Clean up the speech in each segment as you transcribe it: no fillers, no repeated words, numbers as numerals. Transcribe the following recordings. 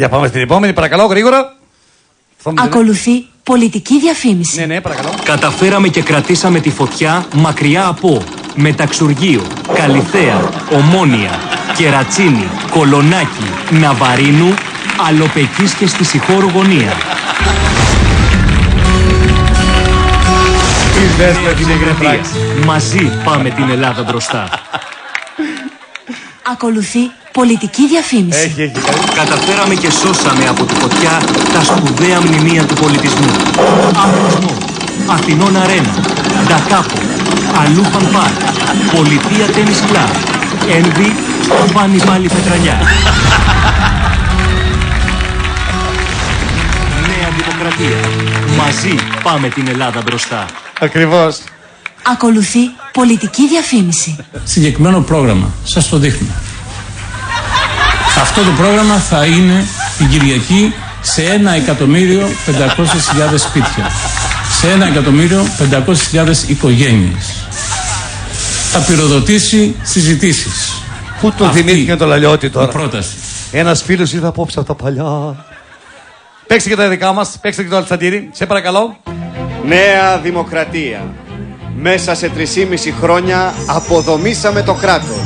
Για πάμε στην επόμενη, παρακαλώ, γρήγορα. Ακολουθεί πολιτική διαφήμιση. Ναι, παρακαλώ. Καταφέραμε και κρατήσαμε τη φωτιά μακριά από Μεταξουργείο, Καλιθέα, Ομόνια, Κερατσίνη, Κολονάκι, Ναβαρίνου, Αλοπεκής και στη Σιχώρου γωνία. Μαζί πάμε την Ελλάδα μπροστά. Ακολουθεί πολιτική διαφήμιση. Καταφέραμε και σώσαμε από τη φωτιά τα σπουδαία μνημεία του πολιτισμού. Αθλησμό, Αθηνών Αρένα, Ντακάπο, Αλούφαν Πάρκ, Πολιτεία Τένις Κλαμπ, Ένβη, Βάνη Πάλι Πετραλιά. Νέα Δημοκρατία. Μαζί πάμε την Ελλάδα μπροστά. Ακριβώς. Ακολουθεί πολιτική διαφήμιση. Συγκεκριμένο πρόγραμμα, σας το δείχνω. Αυτό το πρόγραμμα θα είναι την Κυριακή σε 1.500.000 σπίτια. Σε 1.500.000 οικογένειες. Θα πυροδοτήσει συζητήσεις. Πού το θυμήθηκε το Λαλιώτη τώρα. Πρόταση. Ένας φίλος ήρθε απόψε από τα παλιά. Παίξτε και τα δικά μας, παίξτε και το Αλτσαντήρι, σε παρακαλώ. Νέα Δημοκρατία. Μέσα σε 3,5 χρόνια αποδομήσαμε το κράτος.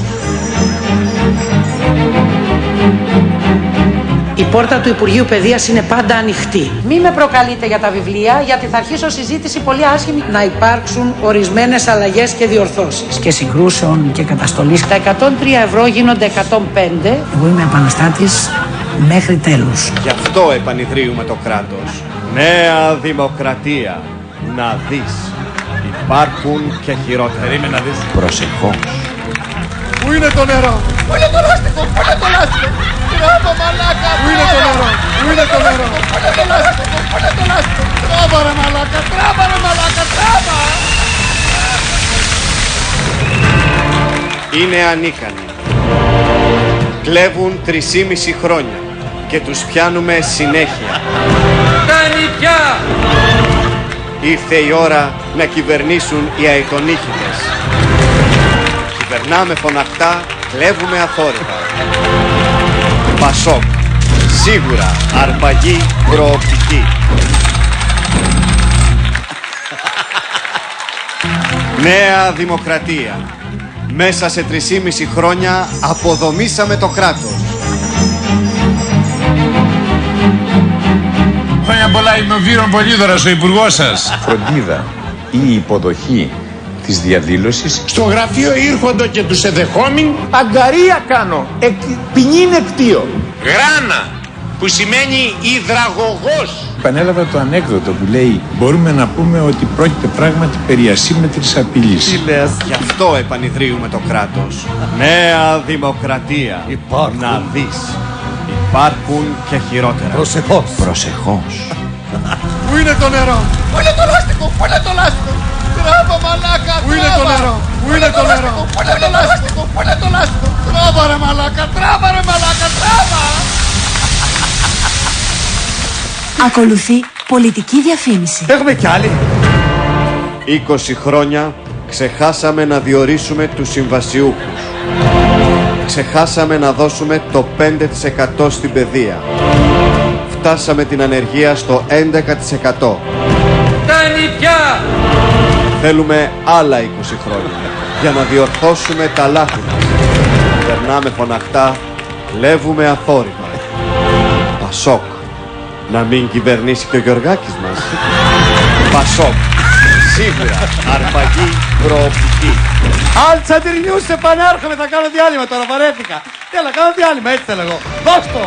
Η πόρτα του Υπουργείου Παιδείας είναι πάντα ανοιχτή. Μη με προκαλείτε για τα βιβλία, γιατί θα αρχίσω συζήτηση πολύ άσχημη. Να υπάρξουν ορισμένες αλλαγές και διορθώσεις. Και συγκρούσεων και καταστολής. Τα 103 ευρώ γίνονται 105. Εγώ είμαι επαναστάτης μέχρι τέλους. Γι' αυτό επανειδρύουμε το κράτος. Νέα Δημοκρατία. Να δεις. Υπάρχουν και χειρότερα. Περίμενε να δεις. Προσεχώς. Πού είναι το νερό? Πού είναι το λάστιχο? Πού είναι το λάστιχο? Τράβα μαλάκα! Πού είναι το νερό? Πού είναι το νερό? Πού είναι το λάστιχο? Πού είναι το λάστιχο? Τράβα ρε μαλάκα! Τράβα ρε μαλάκα! Τράβα! Είναι ανίκανοι. Κλέβουν 3,5 χρόνια και τους πιάνουμε συνέχεια. Κάνει πια! Ήρθε η ώρα να κυβερνήσουν οι αετονύχητες. Κυβερνάμε φωναχτά, κλέβουμε αθόρυβα. Πασόκ. Σίγουρα αρπαγή προοπτική. Νέα Δημοκρατία. Μέσα σε 3,5 χρόνια αποδομήσαμε το κράτος. Χρόνια πολλά, είμαι ο Βύρον Πολύδωρας, ο υπουργός σας. Φροντίδα ή υποδοχή της διαδήλωσης. Στο γραφείο ήρχοντο και τους εδεχόμην, αγκαρία κάνω, ποινήν εκτίω. Γράνα, που σημαίνει υδραγωγός. Επανέλαβα το ανέκδοτο που λέει μπορούμε να πούμε ότι πρόκειται πράγματι περί ασύμμετρης απειλής. Γι' αυτό επανειδρύουμε το κράτος. Νέα Δημοκρατία. Να δεις. Υπάρχουν και χειρότερα. Προσεχώς. Προσεχώς. Πού είναι το νερό? Πού είναι το λάστιχο? Πού είναι το λάστιχο? Τράβα μαλάκα! Πού είναι το νερό? Πού είναι το νερό? Πού είναι το λάστιχο? Πού είναι το λάστιχο? Τράβα ρε μαλάκα! Τράβα ρε μαλάκα! Τράβα! Ακολουθεί πολιτική διαφήμιση. Έχουμε κι άλλη. 20 χρόνια ξεχάσαμε να διορίσουμε τους συμβασιούχους. Ξεχάσαμε να δώσουμε το 5% στην παιδεία. Φτάσαμε την ανεργία στο 11%. Κάνει πια! Θέλουμε άλλα 20 χρόνια για να διορθώσουμε τα λάθη μας. Περνάμε φωναχτά, κλέβουμε αθόρυβα. Πασόκ. Να μην κυβερνήσει και ο Γιωργάκης μας. Πασόκ. Σίγουρα αρπαγή προοπτική. Αλτσαντήρι News, επανέρχομαι, θα κάνω διάλειμμα τώρα, βαρέθηκα. Έλα, κάνω διάλειμμα, έτσι θέλω εγώ. Δώσ' το!